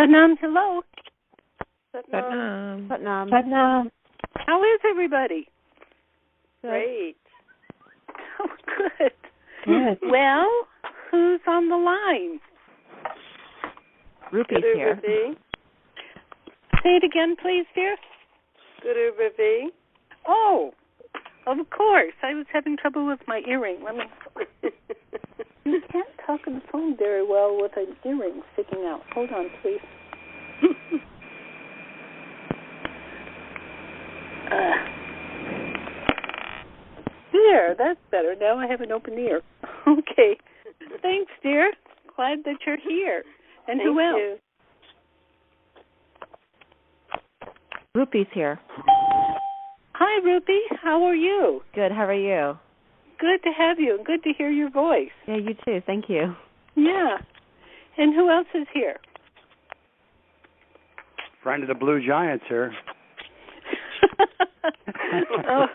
Satnam, hello. Satnam. Satnam. How is everybody? Great. Oh, good. Good. Well, who's on the line? Rupee's here. Rupi. Say it again, please, dear. Guru Rupi. Oh, of course. I was having trouble with my earring. Let me. You can't talk on the phone very well with an earring sticking out. Hold on, please. There, that's better. Now I have an open ear. Okay. Thanks, dear. Glad that you're here. And Thank who else? you. Rupee's here. Hi, Rupi. How are you? Good. How are you? Good to have you and good to hear your voice. Yeah, you too. Thank you. Yeah. And who else is here? Friend of the Blue Giants here. Oh,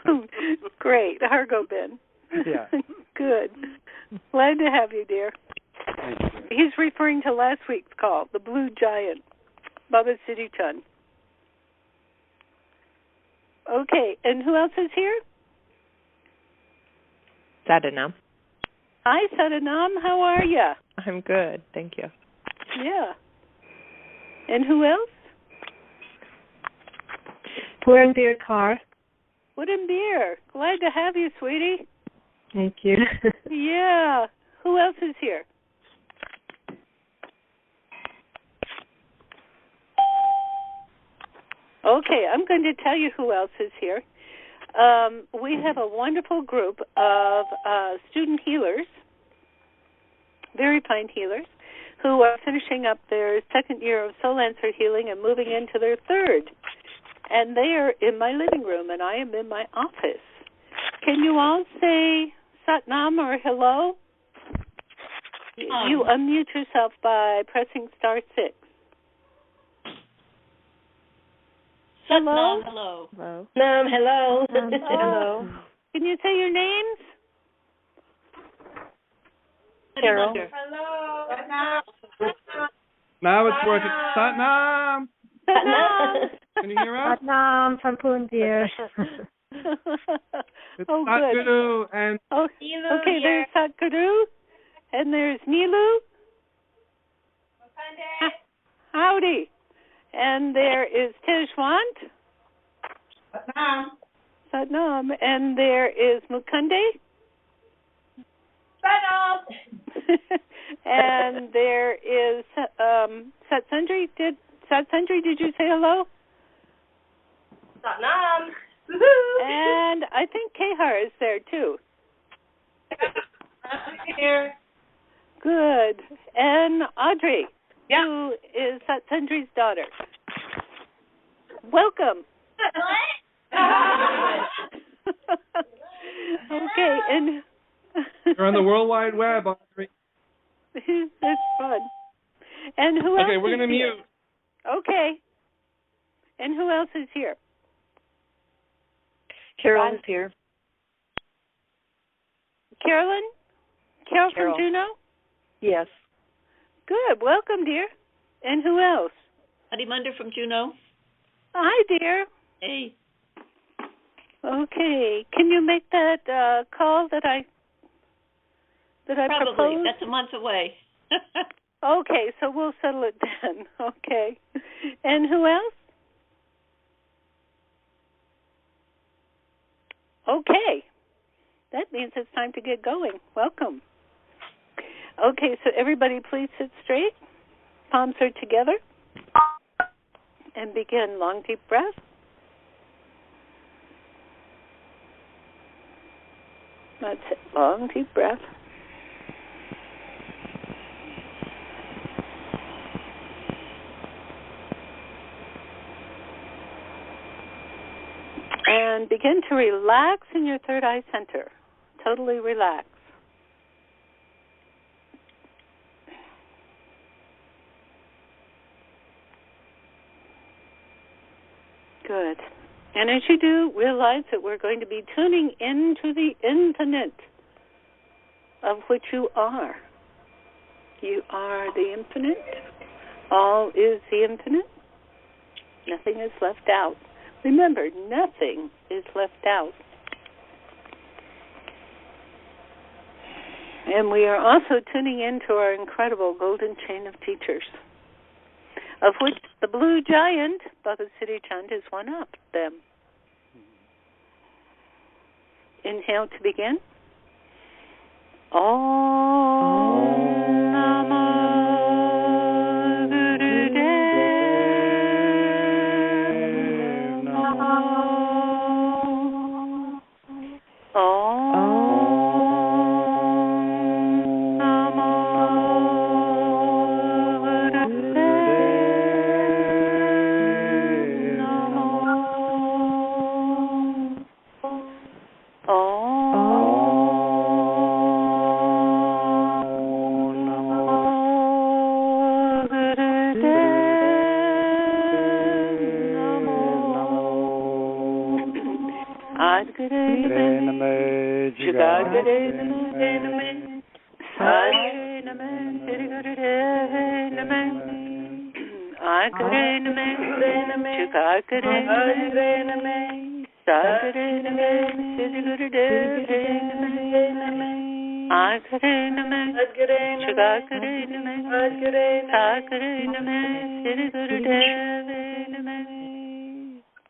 great. Argo Ben. Yeah. Good. Glad to have you, dear. Thank you. He's referring to last week's call, the Blue Giant, Baba Siri Chand. Okay, and who else is here? Satnam. Hi, Satnam. How are you? I'm good. Thank you. Yeah. And who else? We're in Beer Car. Wooden Beer. Glad to have you, sweetie. Thank you. Yeah. Who else is here? Okay, I'm going to tell you who else is here. We have a wonderful group of student healers, very fine healers, who are finishing up their second year of soul answer healing and moving into their third. And they are in my living room, and I am in my office. Can you all say Satnam or hello? You unmute yourself by pressing *6. Hello? Hello. Hello. Hello. Hello. Can you say your names? Carol. Hello. Now it's working. Satnam! Satnam. Can you hear us? Satnam from Punjab. It's Oh, good. Satguru and Oh, okay, there's Satguru, and there's Nilu. Howdy. And there is Tejwant. Satnam. And there is Mukunde. And there is Satsundri. Satsundri, did you say hello? Satnam. And I think Kehar is there too. I'm here. Good. And Audrey, Yeah. who is Satsundri's daughter. Welcome. Okay, and you're on the World Wide Web, Audrey. that's fun. And who else? Okay, we're is going to here? mute. Okay. And who else is here? Carol's here. Carolyn? Carol from Carol. Juneau? Yes. Good. Welcome, dear. And who else? Adimunder from Juneau. Hi, dear. Hey. Okay. Can you make that call that I Probably. proposed? That's a month away. Okay, so we'll settle it then. Okay. And who else? Okay. That means it's time to get going. Welcome. Okay, so everybody please sit straight. Palms are together. And begin. Long, deep breath. That's it. Long, deep breath. And begin to relax in your third eye center. Totally relax. Good. And as you do, realize that we're going to be tuning into the infinite of which you are. You are the infinite All is the infinite. Nothing is left out. Remember, nothing is left out. And we are also tuning into our incredible golden chain of teachers, of which the blue giant, Baba Siri Chand, is one of them. Inhale to begin. Om Namah Gurudev Namah. Om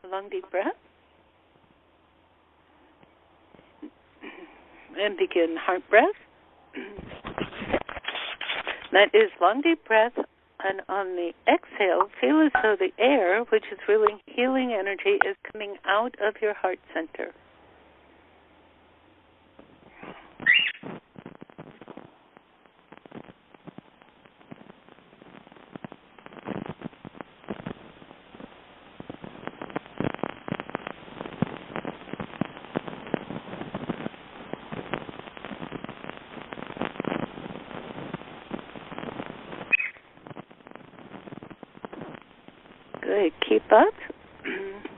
long deep breath. And begin heart breath. That is long deep breath, and on the exhale, feel as though the air, which is really healing energy, is coming out of your heart center. Good. Keep up.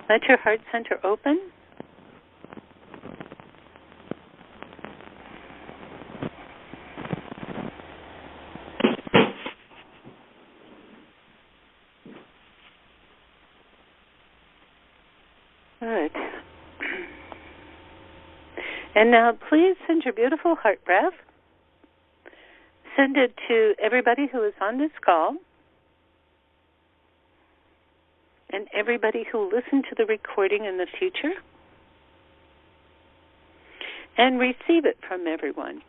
Let your heart center open. Good. And now please send your beautiful heart breath. Send it to everybody who is on this call, and everybody who will listen to the recording in the future, and receive it from everyone.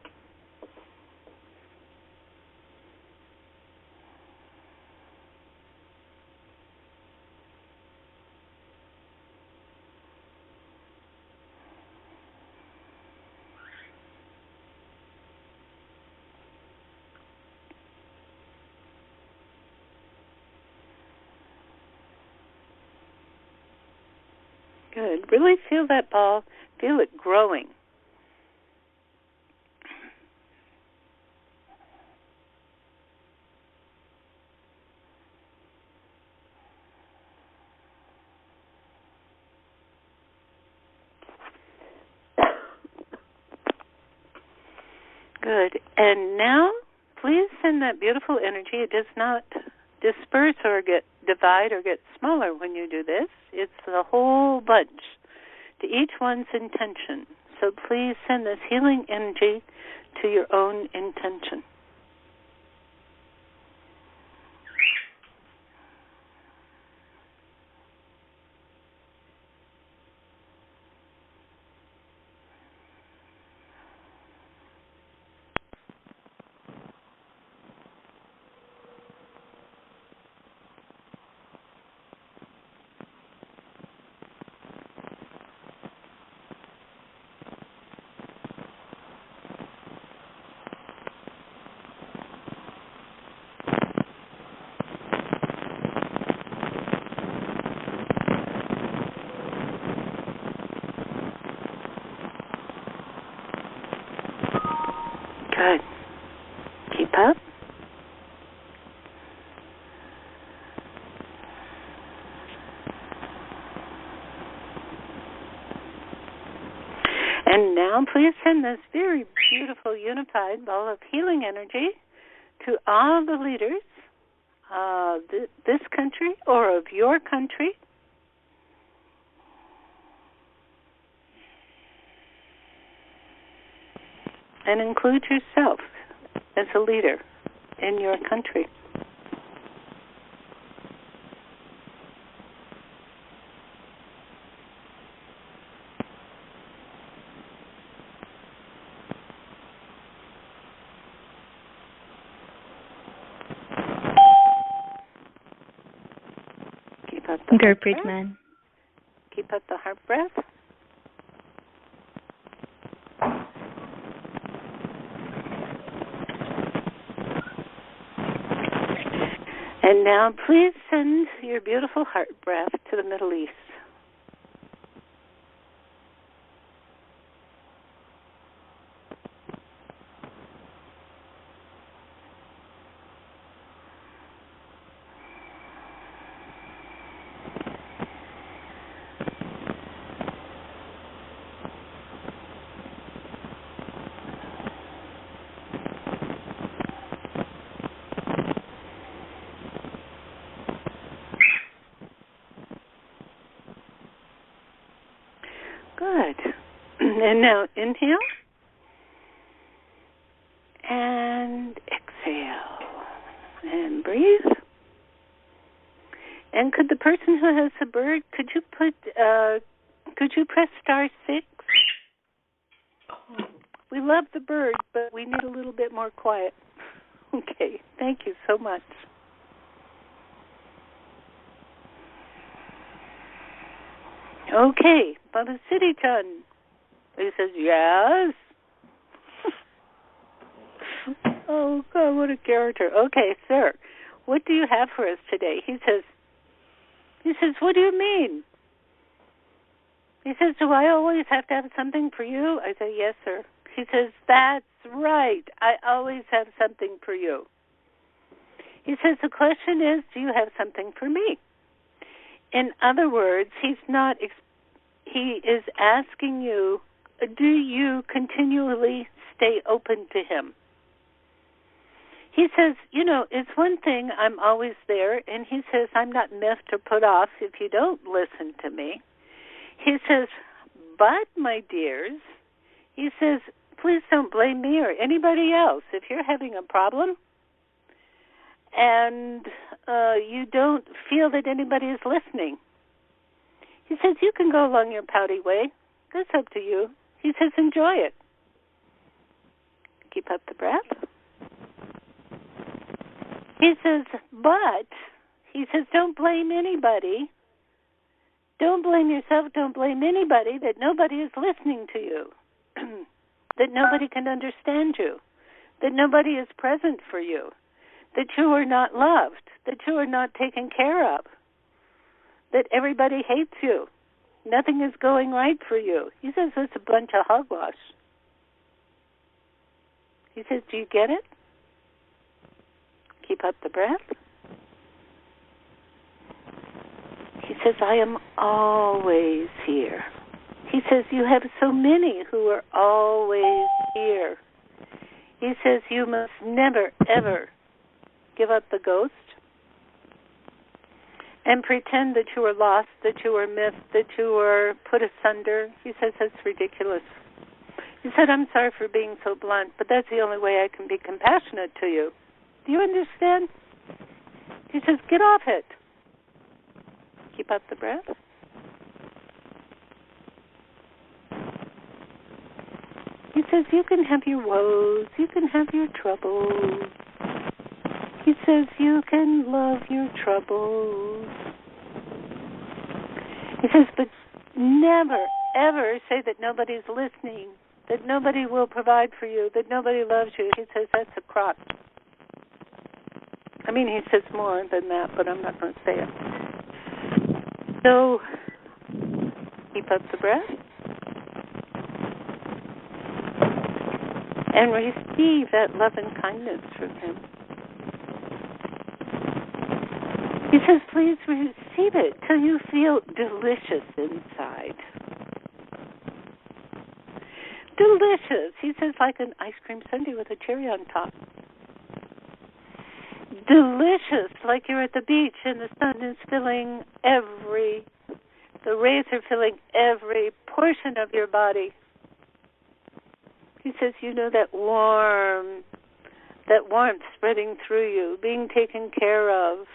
Good. Really feel that ball. Feel it growing. Good. And now, please send that beautiful energy. It does not disperse or divide or get smaller when you do this. It's the whole bunch to each one's intention. So please send this healing energy to your own intention. Good. Keep up. And now please send this very beautiful unified ball of healing energy to all the leaders this country or of your country. And include yourself as a leader in your country. Keep up the heart breath. Man. Keep up the heart breath. And now please send your beautiful heart breath to the Middle East. Good. And now inhale and exhale and breathe. And could the person who has the bird, could you press *6? We love the bird, but we need a little bit more quiet. Okay, thank you so much. Okay, Baba Siri Chand. He says, yes. Oh, God, what a character. Okay, sir, what do you have for us today? He says, what do you mean? He says, do I always have to have something for you? I say, yes, sir. He says, that's right. I always have something for you. He says, the question is, do you have something for me? In other words, he is asking you, do you continually stay open to him? He says, it's one thing, I'm always there, and he says, I'm not miffed or put off if you don't listen to me. He says, but, my dears, he says, please don't blame me or anybody else. If you're having a problem and you don't feel that anybody is listening, he says, you can go along your pouty way. That's up to you. He says, enjoy it. Keep up the breath. He says, but, he says, don't blame anybody. Don't blame yourself. Don't blame anybody that nobody is listening to you, that nobody can understand you, that nobody is present for you, that you are not loved, that you are not taken care of, that everybody hates you. Nothing is going right for you. He says it's a bunch of hogwash. He says, do you get it? Keep up the breath. He says, I am always here. He says, you have so many who are always here. He says, you must never, ever give up the ghost and pretend that you were lost, that you were missed, that you were put asunder. He says, that's ridiculous. He said, I'm sorry for being so blunt, but that's the only way I can be compassionate to you. Do you understand? He says, get off it. Keep up the breath. He says, you can have your woes, you can have your troubles. He says, you can love your troubles. He says, but never, ever say that nobody's listening, that nobody will provide for you, that nobody loves you. He says, that's a crock. I mean, he says more than that, but I'm not going to say it. So, keep up the breath. And receive that love and kindness from him. He says, please receive it till you feel delicious inside. Delicious. He says, like an ice cream sundae with a cherry on top. delicious, like you're at the beach and the sun is the rays are filling every portion of your body. He says, you know, that warmth spreading through you, being taken care of,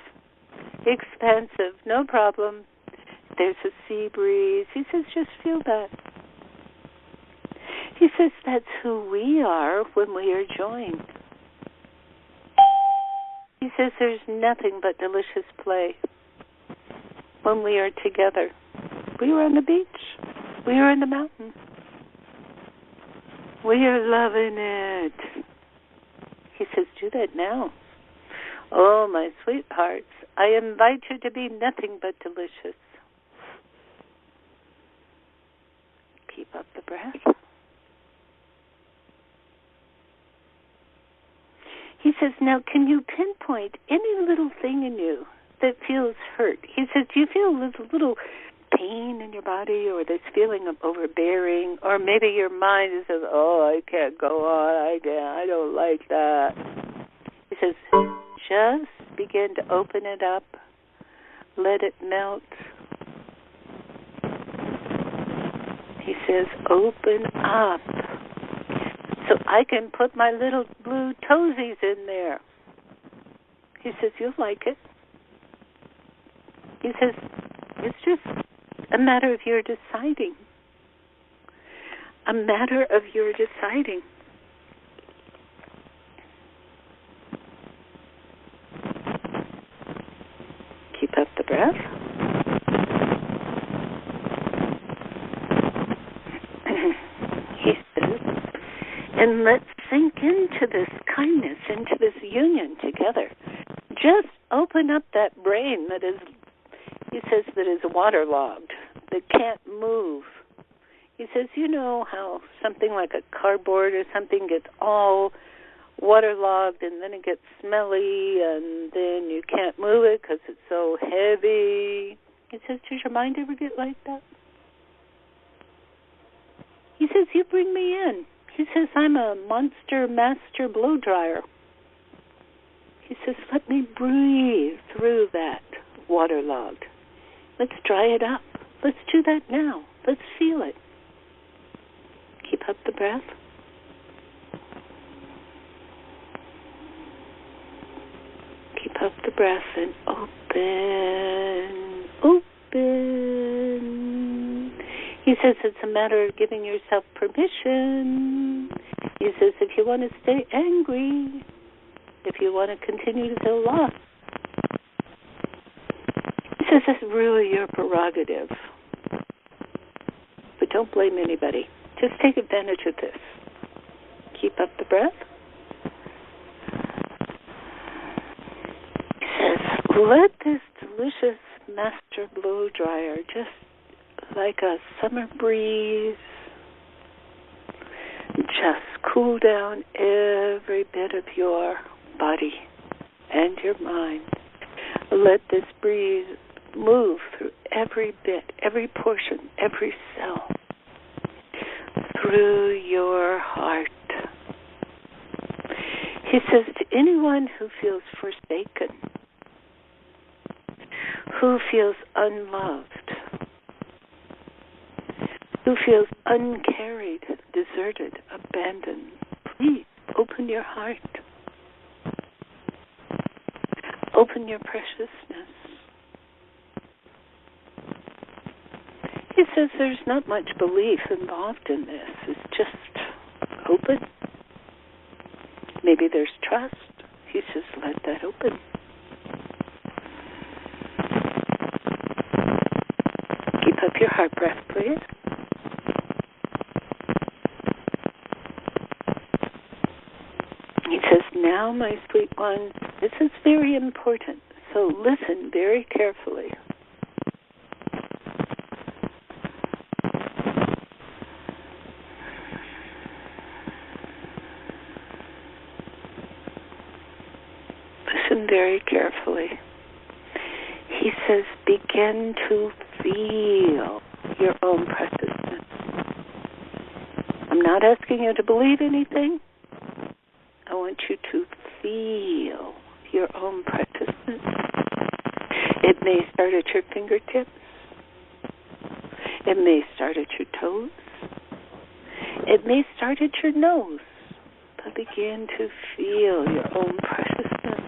expansive, no problem. There's a sea breeze. He says, just feel that. He says, that's who we are when we are joined. He says, there's nothing but delicious play when we are together. We are on the beach. We are in the mountain. We are loving it. He says, do that now. Oh, my sweethearts, I invite you to be nothing but delicious. Keep up the breath. He says, now can you pinpoint any little thing in you that feels hurt? He says, do you feel a little pain in your body, or this feeling of overbearing, or maybe your mind says, oh, I can't go on, I don't like that. He says, just begin to open it up, let it melt. He says, open up. So I can put my little blue toesies in there. He says, you'll like it. He says, it's just a matter of your deciding. A matter of your deciding. Keep up the breath. He says, and let's sink into this kindness, into this union together. Just open up that brain that is, he says, that is waterlogged, that can't move. He says, you know how something like a cardboard or something gets all waterlogged and then it gets smelly and then you can't move it because it's so heavy. He says, does your mind ever get like that? He says, you bring me in. He says, I'm a monster master blow dryer. He says, let me breathe through that waterlogged. Let's dry it up. Let's do that now. Let's feel it. Keep up the breath. Keep up the breath and open. He says it's a matter of giving yourself permission. He says if you want to stay angry, if you want to continue to feel lost, he says it's really your prerogative. But don't blame anybody. Just take advantage of this. Keep up the breath. He says, let this delicious master blow dryer, just like a summer breeze, just cool down every bit of your body and your mind. Let this breeze move through every bit, every portion, every cell, through your heart. He says to anyone who feels forsaken, who feels unloved, who feels uncarried, deserted, abandoned, please open your heart. Open your preciousness. He says there's not much belief involved in this. It's just open. Maybe there's trust. He says let that open. Keep up your heart breath, please. He says, now, my sweet one, this is very important, so listen very carefully. Listen very carefully. He says, begin to feel your own preciousness. I'm not asking you to believe anything. I want you to feel your own preciousness. may start at your fingertips. It may start at your toes. It may start at your nose. But begin to feel your own preciousness.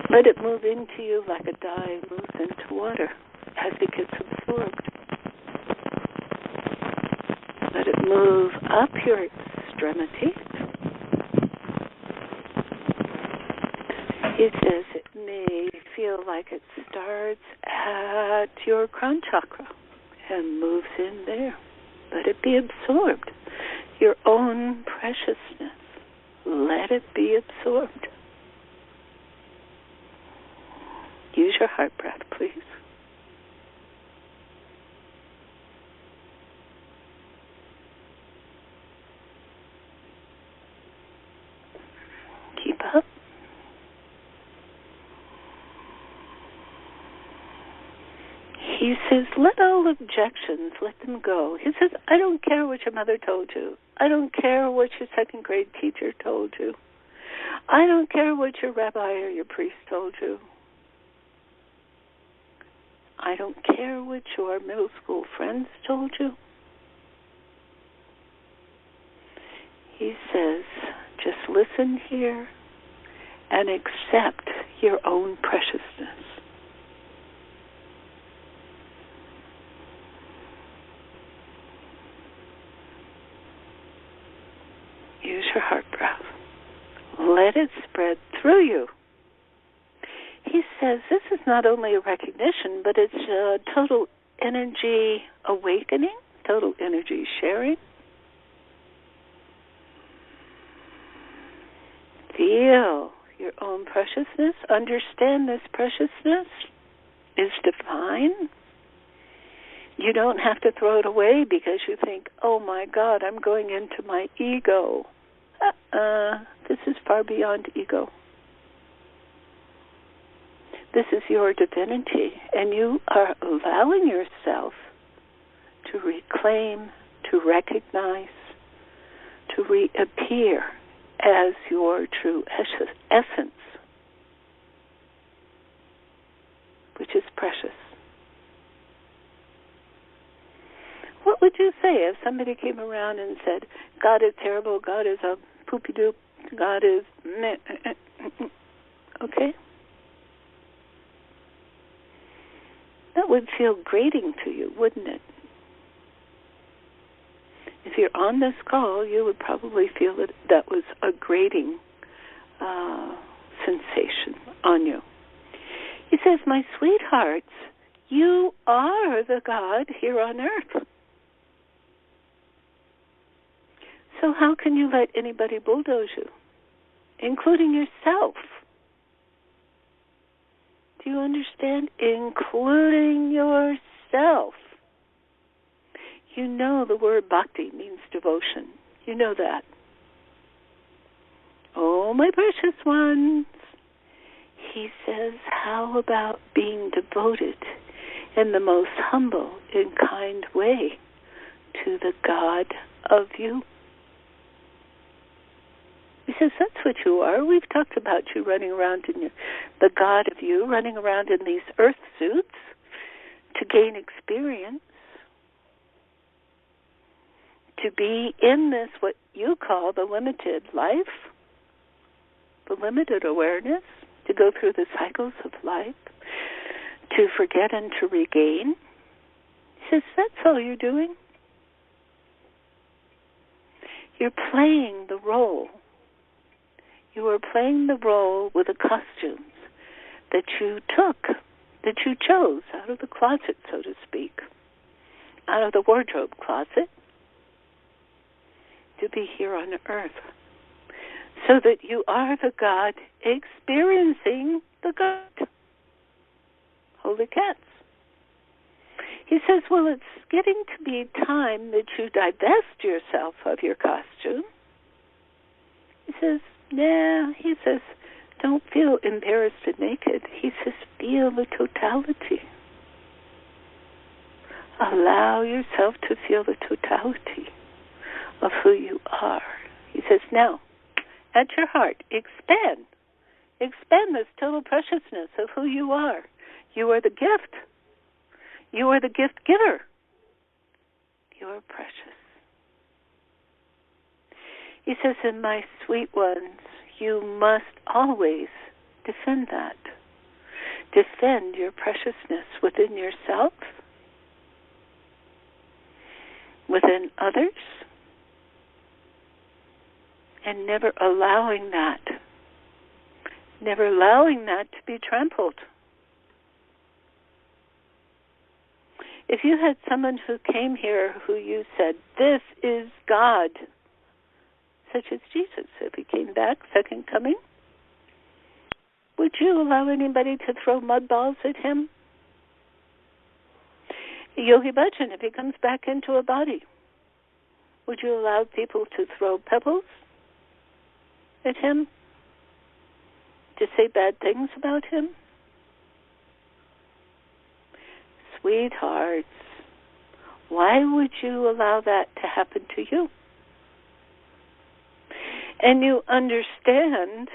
Let it move into you like a dye moves into water as it gets absorbed. Let it move up your extremities. He says it may feel like it starts at your crown chakra and moves in there. Let it be absorbed. Your own preciousness. Let it be absorbed. Use your heart breath, please. Keep up. He says, let all objections, let them go. He says, I don't care what your mother told you. I don't care what your second grade teacher told you. I don't care what your rabbi or your priest told you. I don't care what your middle school friends told you. He says, just listen here and accept your own preciousness. Use your heart breath. Let it spread through you. He says this is not only a recognition, but it's a total energy awakening, total energy sharing. Feel your own preciousness. Understand this preciousness is divine. You don't have to throw it away because you think, oh my God, I'm going into my ego. This is far beyond ego. This is your divinity, and you are allowing yourself to reclaim, to recognize, to reappear as your true essence, which is precious. What would you say if somebody came around and said, God is terrible, God is a poopy-doop, God is meh, okay? That would feel grating to you, wouldn't it? If you're on this call, you would probably feel that was a grating sensation on you. He says, my sweethearts, you are the God here on earth. So how can you let anybody bulldoze you, including yourself? Do you understand? Including yourself. You know the word bhakti means devotion. You know that. Oh, my precious ones. He says, how about being devoted in the most humble and kind way to the God of you? He says, that's what you are. We've talked about you running around in the God of you, running around in these earth suits to gain experience, to be in this, what you call the limited life, the limited awareness, to go through the cycles of life, to forget and to regain. He says, that's all you're doing. You're playing the role. You are playing the role with the costumes that you took, that you chose out of the closet, so to speak, out of the wardrobe closet, to be here on earth, so that you are the God experiencing the God. Holy cats. He says, well, it's getting to be time that you divest yourself of your costume. He says, nah, he says, don't feel embarrassed and naked. He says, feel the totality. Allow yourself to feel the totality of who you are. He says, now, at your heart, expand. Expand this total preciousness of who you are. You are the gift. You are the gift giver. You are precious. He says, and my sweet ones, you must always defend that. Defend your preciousness within yourself, within others, and never allowing that to be trampled. If you had someone who came here who you said, this is God, such as Jesus, if he came back, second coming, would you allow anybody to throw mud balls at him? Yogi Bhajan, if he comes back into a body, would you allow people to throw pebbles at him? To say bad things about him? Sweethearts, why would you allow that to happen to you? And you understand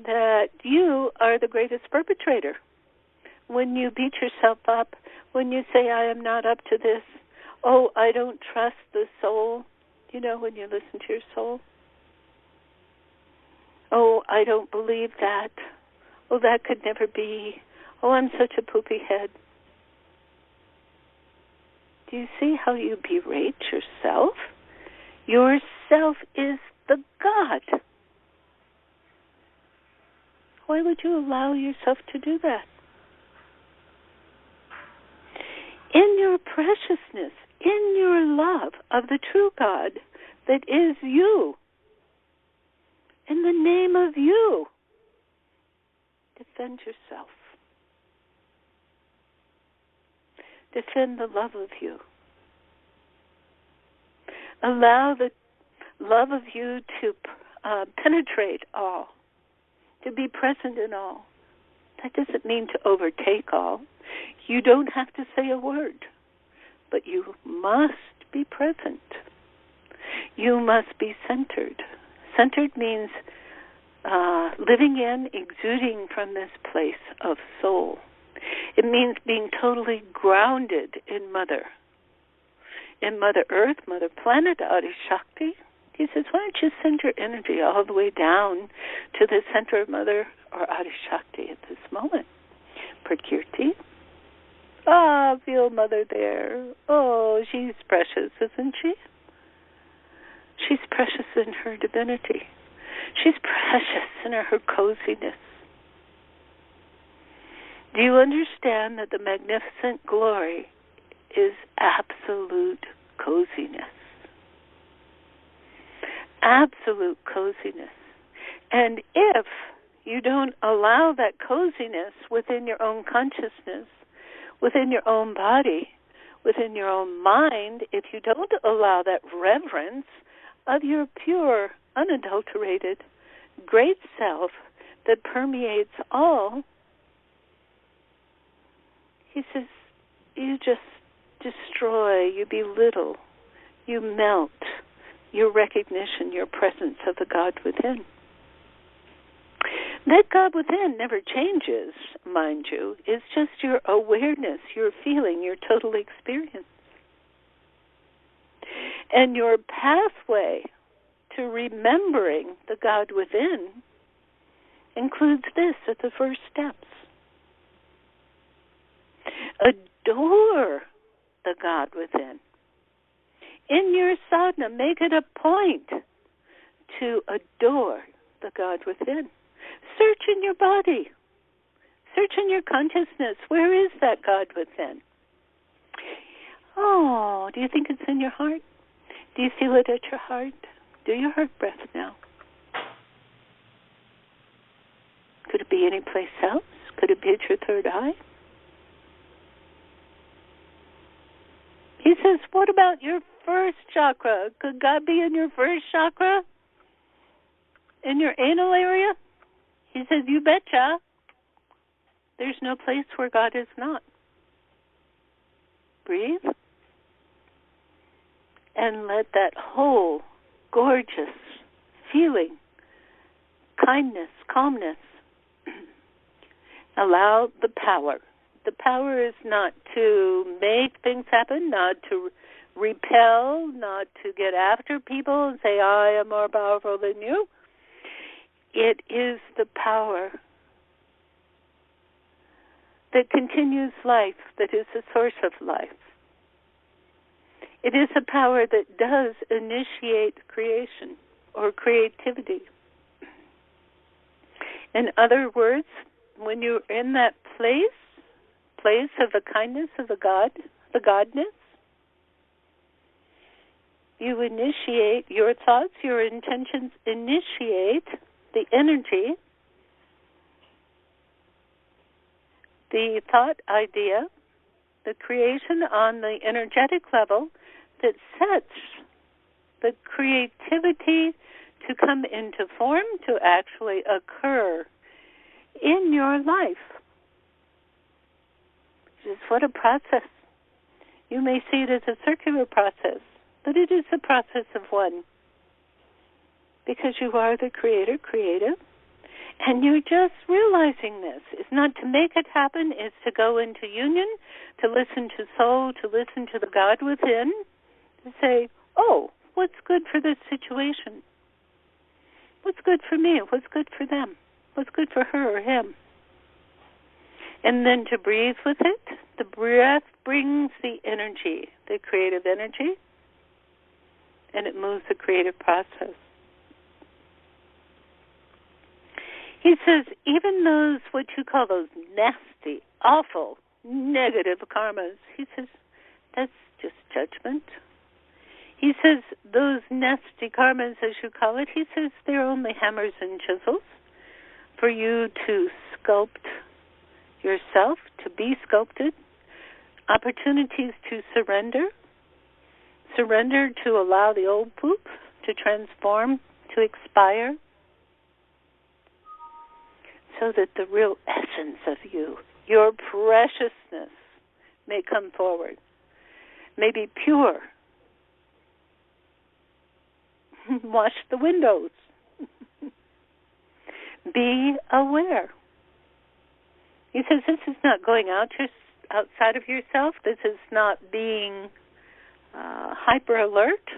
that you are the greatest perpetrator. When you beat yourself up, when you say, I am not up to this, oh, I don't trust the soul, you know, when you listen to your soul. Oh, I don't believe that. Oh, that could never be. Oh, I'm such a poopy head. Do you see how you berate yourself? Yourself is the God. Why would you allow yourself to do that? In your preciousness, in your love of the true God that is you, in the name of you, defend yourself. Defend the love of you. Allow the love of you to penetrate all, to be present in all. That doesn't mean to overtake all. You don't have to say a word, but you must be present. You must be centered. Centered means living in, exuding from this place of soul. It means being totally grounded in Mother Earth, Mother Planet, Adi Shakti. He says, why don't you send your energy all the way down to the center of Mother or Adi Shakti at this moment? Prakirti. Ah, feel Mother there. Oh, she's precious, isn't she? She's precious in her divinity. She's precious in her coziness. Do you understand that the magnificent glory is absolute coziness? Absolute coziness. And if you don't allow that coziness within your own consciousness, within your own body, within your own mind, if you don't allow that reverence of your pure, unadulterated, great self that permeates all, he says, you just destroy, you belittle, you melt your recognition, your presence of the God within. That God within never changes, mind you. It's just your awareness, your feeling, your total experience. And your pathway to remembering the God within includes this at the first steps. Adore the God within. In your sadhana, make it a point to adore the God within. Search in your body. Search in your consciousness. Where is that God within? Oh, do you think it's in your heart? Do you feel it at your heart? Do your heart breath now. Could it be any place else? Could it be at your third eye? He says, what about your first chakra? Could God be in your first chakra? In your anal area? He says, you betcha. There's no place where God is not. Breathe. And let that whole gorgeous feeling, kindness, calmness, Allow the power. The power is not to make things happen, not to repel, not to get after people and say, I am more powerful than you. It is the power that continues life, that is the source of life. It is a power that does initiate creation or creativity. In other words, when you're in that place of the kindness of the God, the Godness, you initiate your thoughts, your intentions, initiate the energy, the thought idea, the creation on the energetic level that sets the creativity to come into form, to actually occur in your life. Just what a process. You may see it as a circular process, but it is a process of one. Because you are the creator, creative, and you're just realizing this. It's not to make it happen, it's to go into union, to listen to soul, to listen to the God within, to say, oh, what's good for this situation? What's good for me? What's good for them? What's good for her or him? And then to breathe with it. The breath brings the energy, the creative energy, and it moves the creative process. He says, even those, what you call those nasty, awful, negative karmas, he says, that's just judgment. He says, those nasty karmas, as you call it, he says, they're only hammers and chisels for you to sculpt yourself, to be sculpted, opportunities to surrender to allow the old poop to transform, to expire, so that the real essence of you, your preciousness, may come forward, may be pure. Wash the windows. Be aware. He says this is not going outside of yourself. This is not being hyper alert.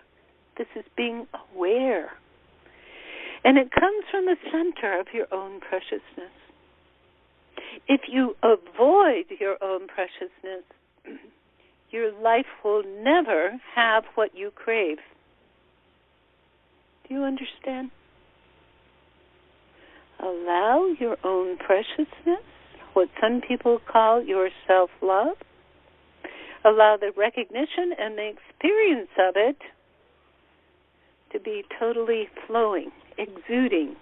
This is being aware. And it comes from the center of your own preciousness. If you avoid your own preciousness, your life will never have what you crave. Do you understand? Allow your own preciousness, what some people call your self-love. Allow the recognition and the experience of it to be totally flowing, exuding,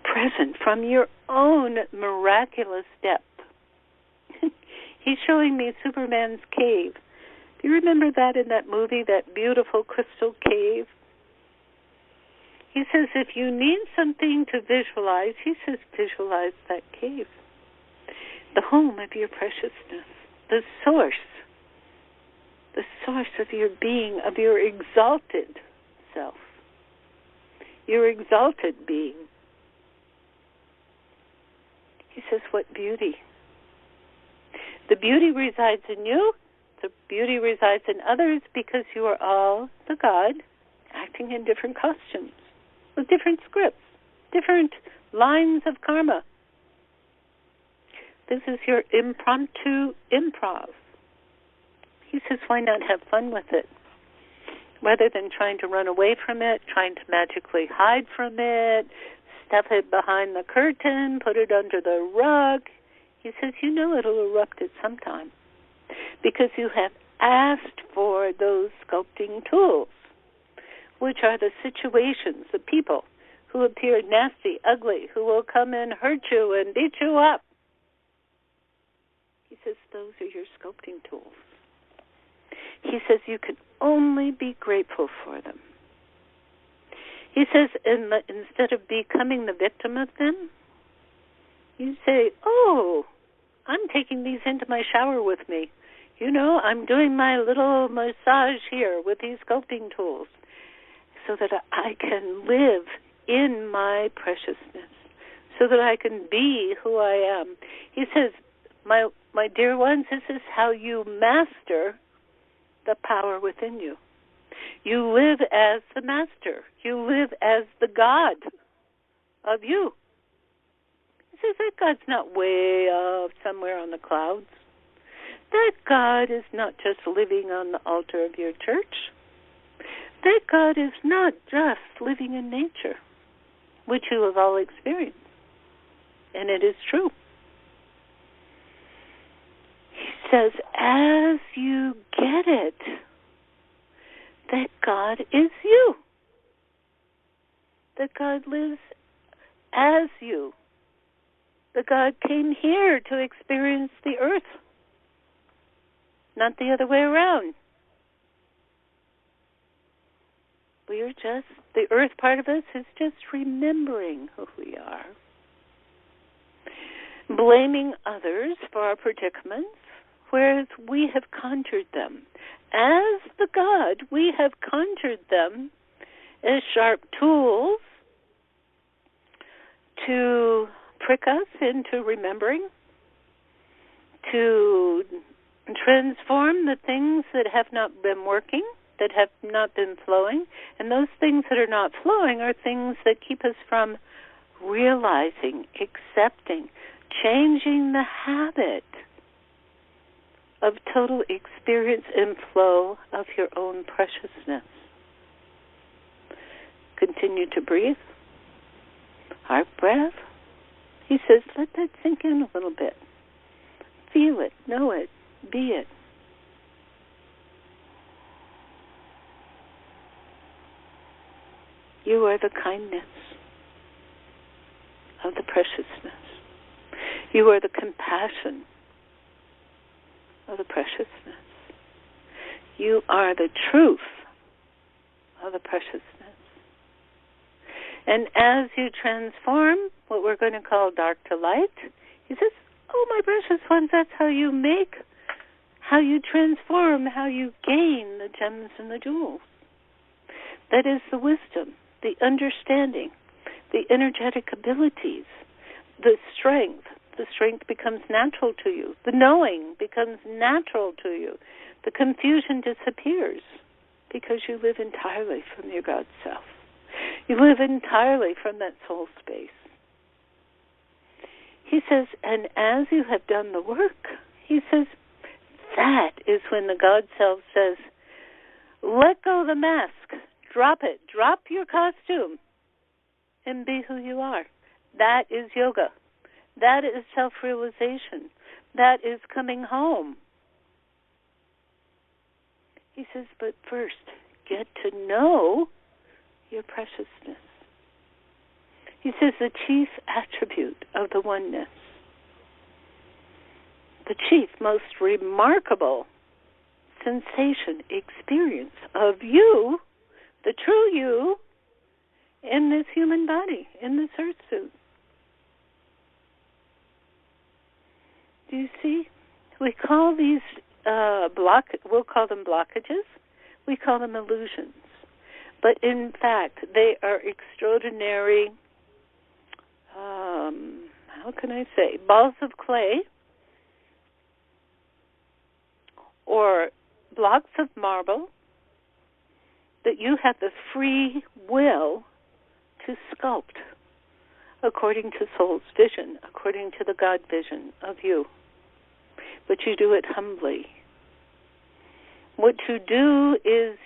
present from your own miraculous depth. He's showing me Superman's cave. Do you remember that in that movie, that beautiful crystal cave? He says if you need something to visualize, he says visualize that cave. The home of your preciousness, the source of your being, of your exalted self, your exalted being. He says, what beauty. The beauty resides in you. The beauty resides in others because you are all the God acting in different costumes, with different scripts, different lines of karma. This is your impromptu improv. He says, why not have fun with it? Rather than trying to run away from it, trying to magically hide from it, stuff it behind the curtain, put it under the rug. He says, you know it'll erupt at some time because you have asked for those sculpting tools, which are the situations, the people who appear nasty, ugly, who will come and hurt you and beat you up. He says, those are your sculpting tools. He says you can only be grateful for them. He says instead of becoming the victim of them, you say, oh, I'm taking these into my shower with me. You know, I'm doing my little massage here with these sculpting tools so that I can live in my preciousness, so that I can be who I am. He says, my dear ones, this is how you master the power within you. You live as the master. You live as the God of you. He says that God's not way up somewhere on the clouds. That God is not just living on the altar of your church. That God is not just living in nature, which you have all experienced. And it is true. He says, as you get it, that God is you. That God lives as you. That God came here to experience the earth, not the other way around. We are just, the earth part of us is just remembering who we are. Blaming others for our predicaments, whereas we have conjured them. As the God, we have conjured them as sharp tools to trick us into remembering, to transform the things that have not been working, that have not been flowing. And those things that are not flowing are things that keep us from realizing, accepting, changing the habit of total experience and flow of your own preciousness. Continue to breathe. Our breath. He says, let that sink in a little bit. Feel it, know it, be it. You are the kindness of the preciousness. You are the compassion of the preciousness. You are the truth of the preciousness. And as you transform what we're going to call dark to light, he says, oh, my precious ones, that's how you make, how you transform, how you gain the gems and the jewels. That is the wisdom, the understanding, the energetic abilities, the strength. The strength becomes natural to you. The knowing becomes natural to you. The confusion disappears because you live entirely from your God self. You live entirely from that soul space. He says, and as you have done the work, he says, that is when the God self says, let go of the mask. Drop it. Drop your costume and be who you are. That is yoga. That is self-realization. That is coming home. He says, but first, get to know your preciousness. He says the chief attribute of the oneness, the chief, most remarkable sensation, experience of you, the true you, in this human body, in this earth suit. Do you see? We call these we'll call them blockages. We call them illusions. But in fact, they are extraordinary, how can I say, balls of clay or blocks of marble that you have the free will to sculpt according to soul's vision, according to the God vision of you. But you do it humbly. What you do is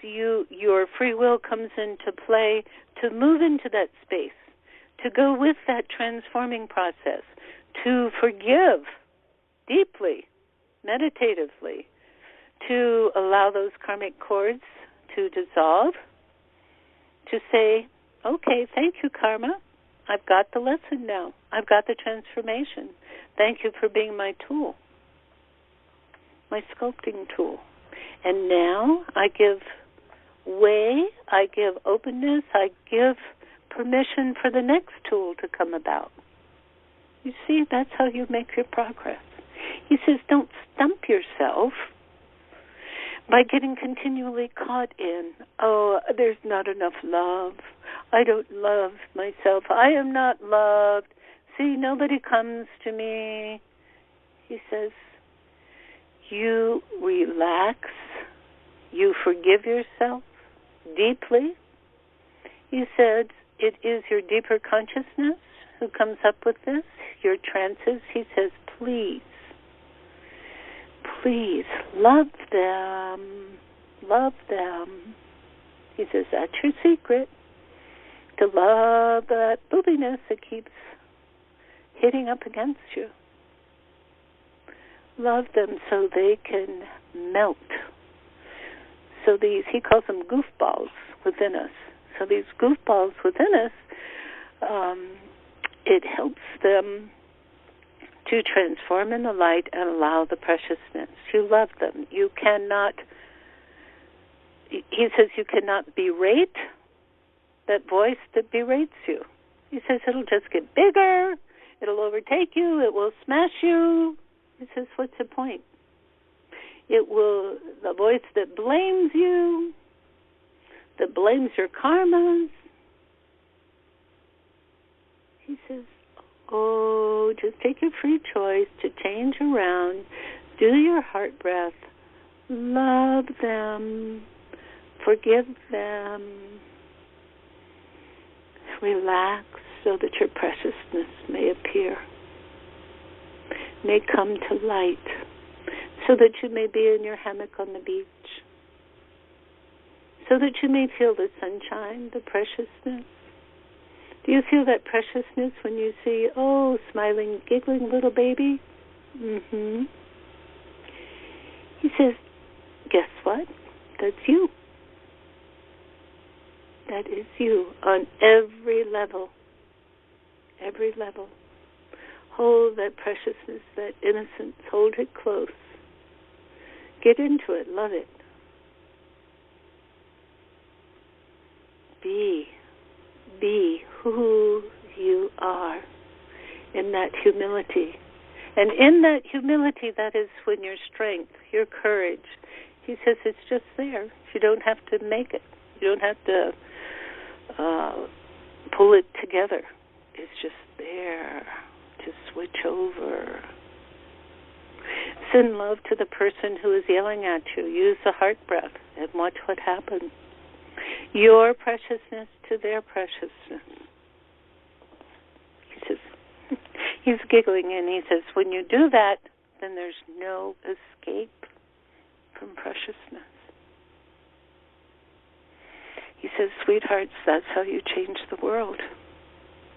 your free will comes into play to move into that space, to go with that transforming process, to forgive deeply, meditatively, to allow those karmic cords to dissolve, to say, okay, thank you, karma. I've got the lesson now. I've got the transformation. Thank you for being my tool, my sculpting tool. And now I give way, I give openness, I give permission for the next tool to come about. You see, that's how you make your progress. He says, don't stump yourself by getting continually caught in, oh, there's not enough love. I don't love myself. I am not loved. see, nobody comes to me. He says, you relax, you forgive yourself deeply. He said, it is your deeper consciousness who comes up with this, your trances. He says, please, love them, love them. He says, that's your secret, to love that boobiness that keeps hitting up against you. Love them so they can melt. So these, he calls them goofballs within us. So these goofballs within us, it helps them to transform in the light and allow the preciousness. You love them. You cannot, he says, you cannot berate that voice that berates you. He says it'll just get bigger, it'll overtake you, it will smash you. He says, what's the point? It will, the voice that blames you, that blames your karmas. He says, oh, just take a free choice to change around, do your heart breath, love them, forgive them, relax so that your preciousness may appear, may come to light, so that you may be in your hammock on the beach, so that you may feel the sunshine, the preciousness. Do you feel that preciousness when you see, oh, smiling, giggling little baby? Mm-hmm. He says, guess what? That's you. That is you on every level. Every level. Hold that preciousness, that innocence. Hold it close. Get into it. Love it. Be who you are in that humility. And in that humility, that is when your strength, your courage, he says it's just there. You don't have to make it. You don't have to pull it together. It's just there to switch over. Send love to the person who is yelling at you. Use the heart breath and watch what happens. Your preciousness to their preciousness. He says, he's giggling and he says, when you do that, then there's no escape from preciousness. He says, sweethearts, that's how you change the world.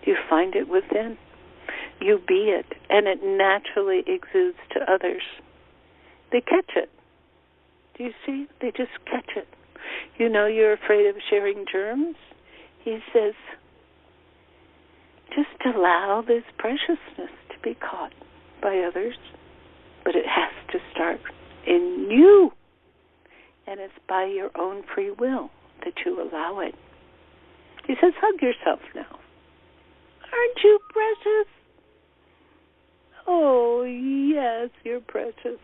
You find it within. You be it, and it naturally exudes to others. They catch it. Do you see? They just catch it. You know you're afraid of sharing germs? He says, just allow this preciousness to be caught by others, but it has to start in you, and it's by your own free will that you allow it. He says, hug yourself now. Aren't you precious? Oh, yes, you're precious.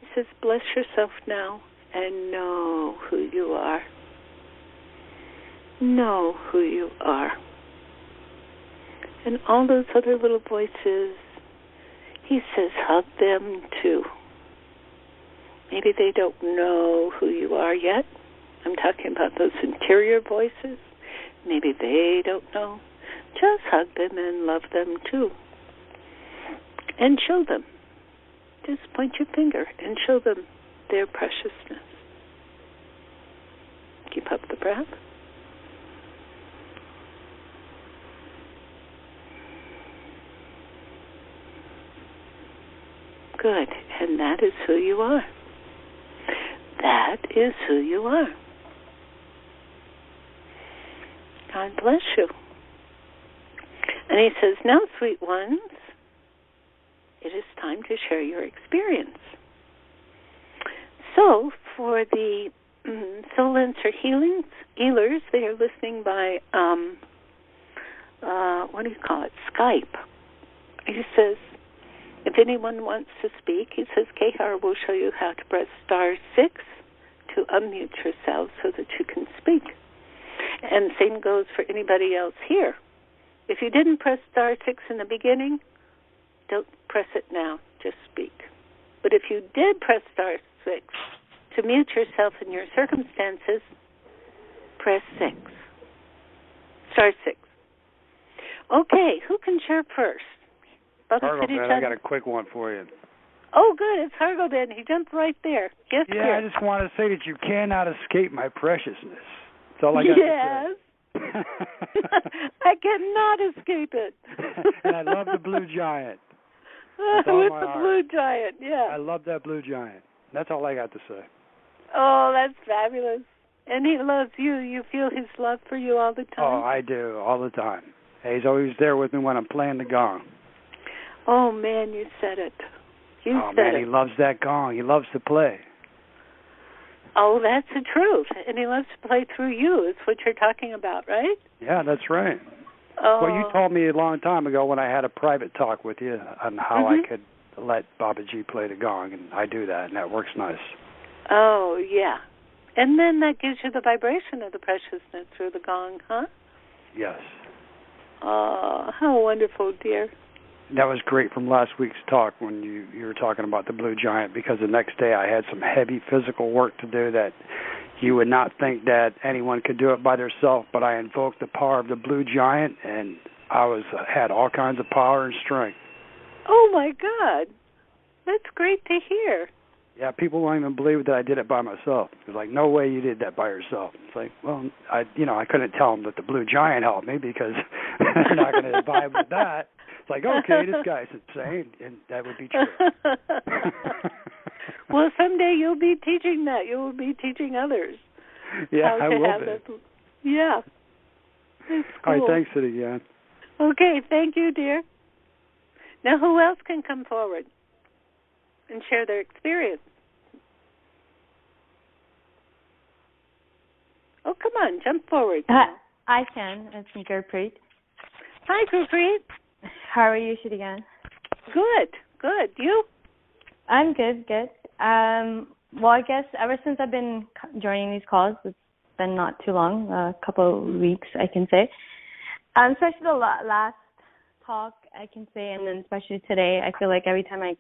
He says, bless yourself now and know who you are. Know who you are. And all those other little voices, he says, hug them too. Maybe they don't know who you are yet. I'm talking about those interior voices. Maybe they don't know. Just hug them and love them too. And show them. Just point your finger and show them their preciousness. Keep up the breath. Good. And that is who you are. That is who you are. God bless you. And he says, now, sweet ones, it is time to share your experience. So, for the Soul Answer healers, they are listening by, Skype. He says, if anyone wants to speak, he says, Kehar will show you how to press *6 to unmute yourself so that you can speak. And same goes for anybody else here. If you didn't press star 6 in the beginning, don't press it now. Just speak. But if you did press star 6 to mute yourself in your circumstances, press 6. Star 6. Okay, who can share first? Baba Siri Chand. I got a quick one for you. Oh, good. It's Hargo Ben. He jumped right there. Yes, Yeah, dear. I just want to say that you cannot escape my preciousness. That's all I got to say. I cannot escape it. And I love the blue giant. With the blue giant, yeah. I love that blue giant. That's all I got to say. Oh, that's fabulous. And he loves you. You feel his love for you all the time? Oh, I do, all the time. He's always there with me when I'm playing the gong. Oh, man, you said it. He loves that gong. He loves to play. Oh, that's the truth. And he loves to play through you, is what you're talking about, right? Yeah, that's right. Oh. Well, you told me a long time ago when I had a private talk with you on how I could let Baba G play the gong, and I do that, and that works nice. Oh, yeah. And then that gives you the vibration of the preciousness through the gong, huh? Yes. Oh, how wonderful, dear. That was great from last week's talk when you were talking about the blue giant, because the next day I had some heavy physical work to do that you would not think that anyone could do it by themselves, but I invoked the power of the blue giant, and I had all kinds of power and strength. Oh, my God. That's great to hear. Yeah, people won't even believe that I did it by myself. It's like, no way you did that by yourself. It's like, well, I couldn't tell them that the blue giant helped me because they're not going to vibe with that. It's like, okay, this guy's insane, and that would be true. Well, someday you'll be teaching that. You will be teaching others. Yeah, I will be. Yeah. That's cool. All right, thanks, Siri Gian. Okay, thank you, dear. Now, who else can come forward and share their experience? Oh, come on, jump forward. I can. It's Gurpreet. Hi, Gurpreet. How are you, Siri Gian? Good. You? I'm good. Well, I guess ever since I've been joining these calls, it's been not too long, a couple of weeks, I can say. Especially the last talk, I can say, and then especially today, I feel like every time I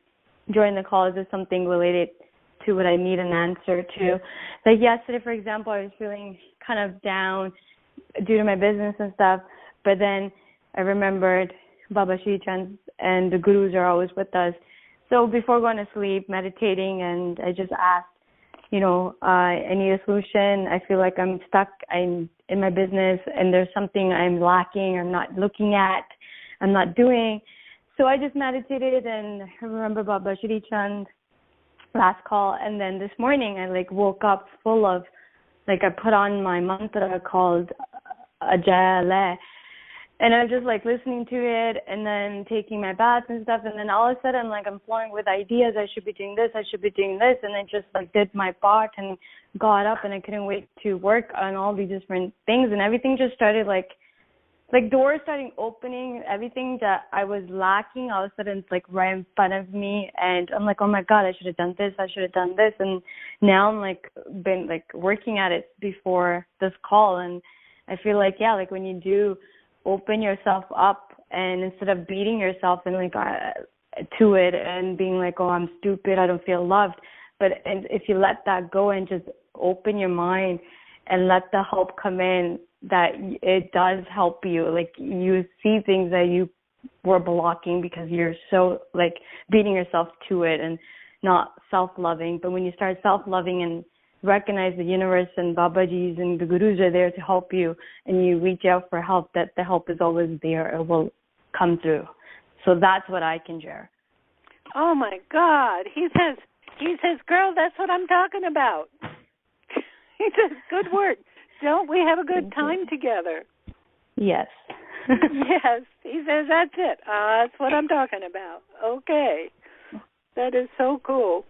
join the calls, there's something related to what I need an answer to. Like yesterday, for example, I was feeling kind of down due to my business and stuff, but then I remembered Baba Siri Chand and the gurus are always with us. So before going to sleep, meditating, and I just asked, I need a solution. I feel like I'm stuck. I'm in my business, and there's something I'm lacking, I'm not looking at, I'm not doing. So I just meditated, and I remember Baba Siri Chand last call, and then this morning I woke up full of, I put on my mantra called Ajay. And I'm just listening to it and then taking my baths and stuff. And then all of a sudden, I'm flowing with ideas. I should be doing this. I should be doing this. And I just did my part and got up, and I couldn't wait to work on all these different things. And everything just started doors starting opening. Everything that I was lacking, all of a sudden it's right in front of me. And I'm oh my God, I should have done this. I should have done this. And now I'm been working at it before this call. And I feel when you do open yourself up, and instead of beating yourself and to it and being oh, I'm stupid, I don't feel loved, and if you let that go and just open your mind and let the help come in, that it does help you. You see things that you were blocking because you're so beating yourself to it and not self-loving. But when you start self-loving and recognize the universe and Babajis and the gurus are there to help you, and you reach out for help, that the help is always there. It will come through. So that's what I can share. Oh my God. He says, girl, that's what I'm talking about. He says, good work. Don't we have a good time together? Yes. Yes. He says, that's it. That's what I'm talking about. Okay. That is so cool.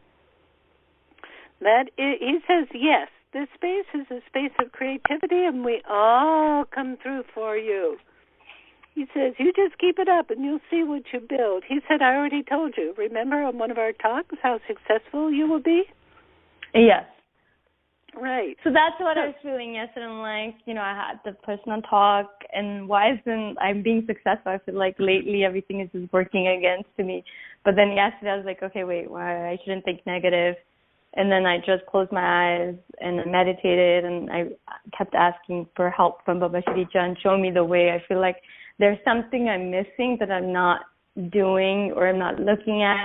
He says, yes, this space is a space of creativity, and we all come through for you. He says, you just keep it up, and you'll see what you build. He said, I already told you. Remember on one of our talks how successful you will be? Yes. Right. So that's what I was feeling yesterday. I'm like, I had the personal talk, and why isn't I'm being successful? I feel like lately everything is just working against me. But then yesterday I was like, okay, wait, why I shouldn't think negative. And then I just closed my eyes and I meditated, and I kept asking for help from Baba Siri Chand, show me the way. I feel like there's something I'm missing that I'm not doing or I'm not looking at.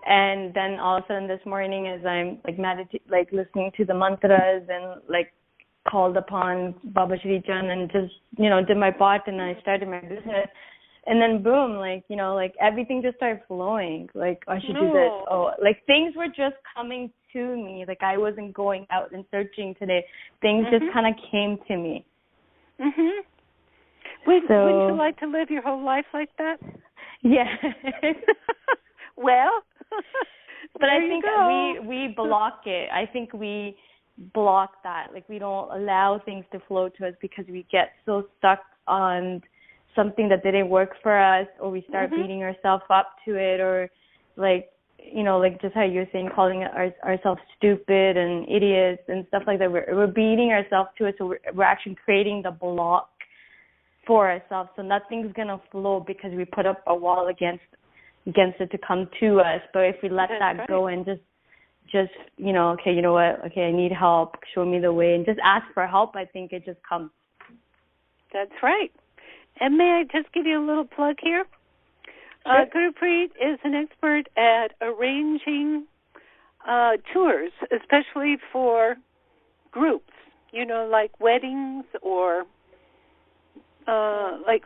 And then all of a sudden this morning, as I'm listening to the mantras and called upon Baba Siri Chand and just, did my part, and I started my business. And then boom, everything just started flowing. I should do this. Oh, things were just coming to me. I wasn't going out and searching today. Things just kind of came to me. Mhm. Wouldn't you like to live your whole life like that? Yeah. Well, but I think we block it. I think we block that. We don't allow things to flow to us because we get so stuck on something that didn't work for us, or we start beating ourselves up to it, or just how you're saying, calling ourselves stupid and idiots and stuff like that. We're beating ourselves to it, so we're actually creating the block for ourselves. So nothing's gonna flow because we put up a wall against it to come to us. But if we let that go and just okay, you know what? Okay, I need help. Show me the way, and just ask for help. I think it just comes. That's right. And may I just give you a little plug here? Sure. Gurpreet is an expert at arranging tours, especially for groups, like weddings or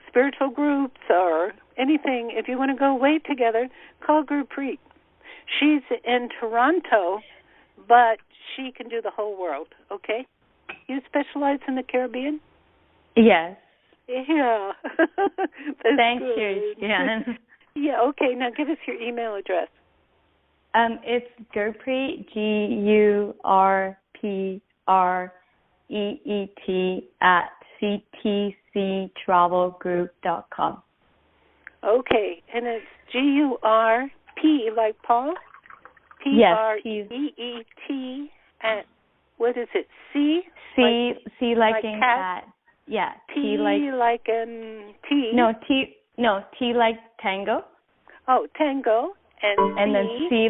spiritual groups or anything. If you want to go away together, call Gurpreet. She's in Toronto, but she can do the whole world, okay? You specialize in the Caribbean? Yes. Yeah. Thank you, Jan. Yeah, okay. Now give us your email address. It's Gurpreet, GURPREET @ctctravelgroup.com. Okay, and it's GURP like Paul? PREET at, what is it, C? C like in cat. Yeah. T like in T. No, T like tango. Oh, tango. And then C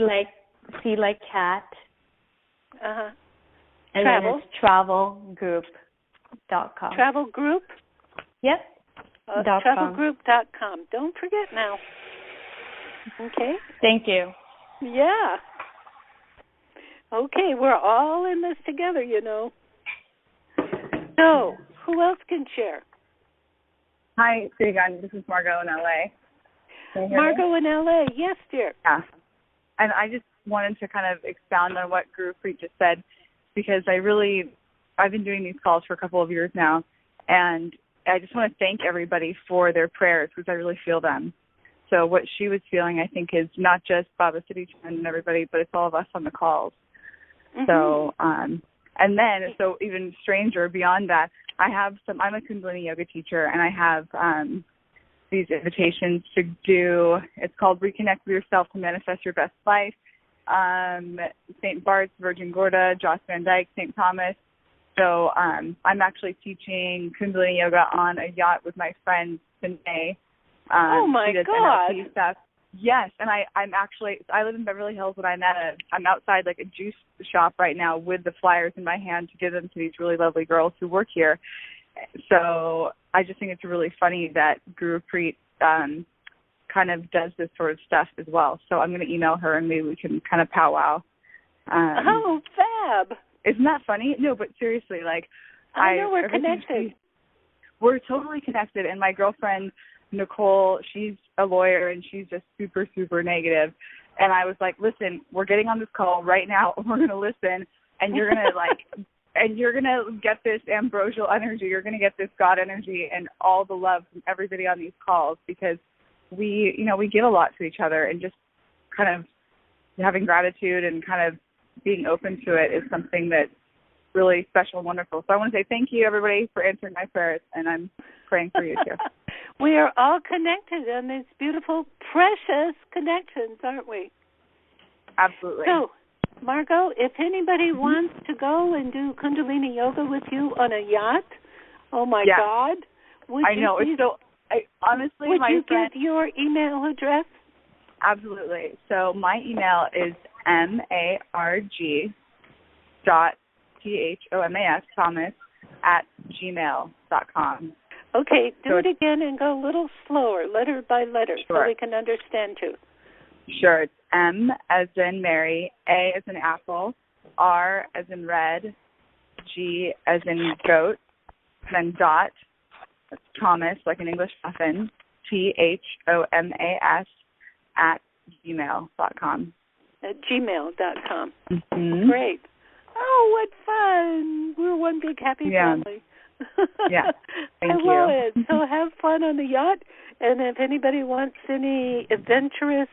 like cat. Uh-huh. And Travel. then it's travelgroup.com. Travel group? Yep. Travelgroup.com. Don't forget now. Okay. Thank you. Yeah. Okay, we're all in this together, So, who else can share? Hi, Siri Gian. This is Margot in LA. Margot in LA. Yes, dear. Yeah. And I just wanted to kind of expound on what Gurpreet just said, because I've been doing these calls for a couple of years now, and I just want to thank everybody for their prayers, because I really feel them. So what she was feeling, I think, is not just Baba Siri Chand and everybody, but it's all of us on the calls. So, and then, so even stranger beyond that, I'm a Kundalini yoga teacher, and I have these invitations to do, it's called Reconnect with Yourself to Manifest Your Best Life. St. Bart's, Virgin Gorda, Joss Van Dyke, St. Thomas. So I'm actually teaching Kundalini yoga on a yacht with my friend Sine. Oh my God! NLP stuff. Yes, and I live in Beverly Hills, and I'm outside a juice shop right now with the flyers in my hand to give them to these really lovely girls who work here. So I just think it's really funny that Gurpreet kind of does this sort of stuff as well. So I'm going to email her, and maybe we can kind of powwow. Oh, fab! Isn't that funny? No, but seriously, I know we're connected. We're totally connected, and my girlfriend Nicole, she's a lawyer, and she's just super, super negative. And I was like, listen, we're getting on this call right now, and we're going to listen, and you're going to and you're going to get this ambrosial energy. You're going to get this God energy and all the love from everybody on these calls, because we give a lot to each other, and just kind of having gratitude and kind of being open to it is something that's really special and wonderful. So I want to say thank you, everybody, for answering my prayers, and I'm praying for you, too. We are all connected on these beautiful, precious connections, aren't we? Absolutely. So, Margot, if anybody wants to go and do Kundalini yoga with you on a yacht, oh my God, I know. It's so. Honestly, would my you friend, give your email address? Absolutely. So my email is marg.thomas @gmail.com. Okay, do it again and go a little slower, letter by letter, so we can understand too. Sure. It's M as in Mary, A as in apple, R as in red, G as in goat, then dot, that's Thomas, like an English muffin, THOMAS @gmail.com. At gmail.com. Mm-hmm. Great. Oh, what fun. We're one big happy family. Yeah. Thank you. I love it. So have fun on the yacht. And if anybody wants any adventurous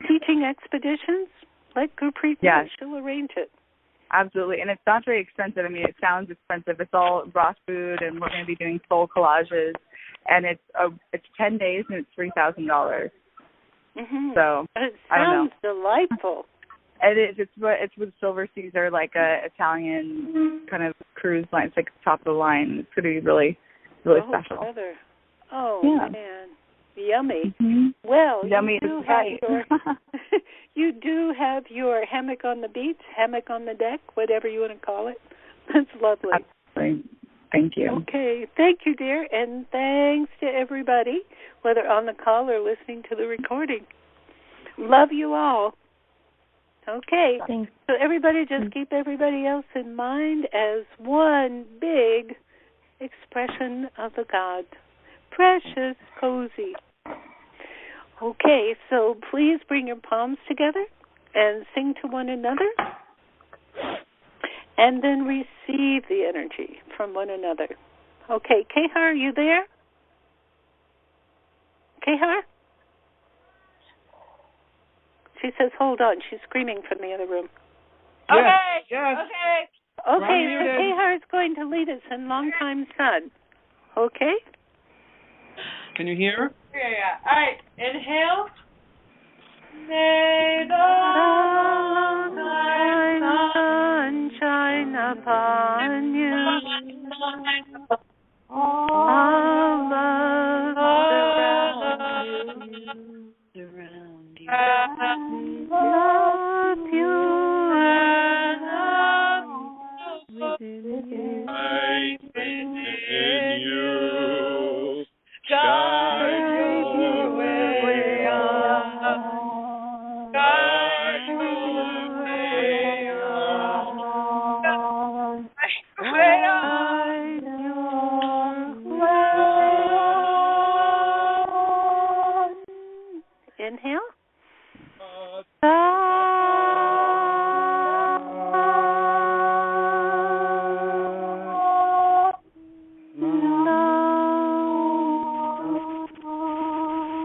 teaching expeditions, let Gurpreet know. She'll arrange it. Absolutely. And it's not very expensive. I mean, it sounds expensive. It's all raw food, and we're going to be doing soul collages. And it's 10 days, and it's $3,000. Mm-hmm. So it I don't know. Sounds delightful. It is. It's with Silver Caesar, like a Italian kind of cruise line. It's like top of the line. It's going to be really, really special. Brother. Oh man, yummy. Mm-hmm. Well, yummy you do have your hammock on the beach, hammock on the deck, whatever you want to call it. That's lovely. Absolutely. Thank you. Okay, thank you, dear, and thanks to everybody, whether on the call or listening to the recording. Love you all. Okay, Thanks. so everybody just keep everybody else in mind as one big expression of the God. Precious, cozy. Okay, so please bring your palms together and sing to one another, and then receive the energy from one another. Okay, Kehar, are you there? Kehar? She says, hold on. She's screaming from the other room. Yes, Okay. yes. Okay. Okay, so Kehar is going to lead us in Longtime Sun. Okay? Can you hear? Yeah. All right. Inhale. May the sun shine upon you. All love surround you. Love pure Light within you. guide your way up. Guide your way up. Way up. Inhale.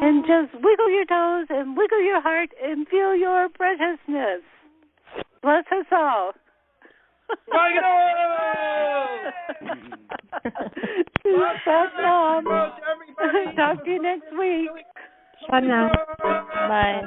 And just wiggle your toes and wiggle your heart and feel your preciousness. Bless us all. That's all. Talk to you next week. Bye now. Bye.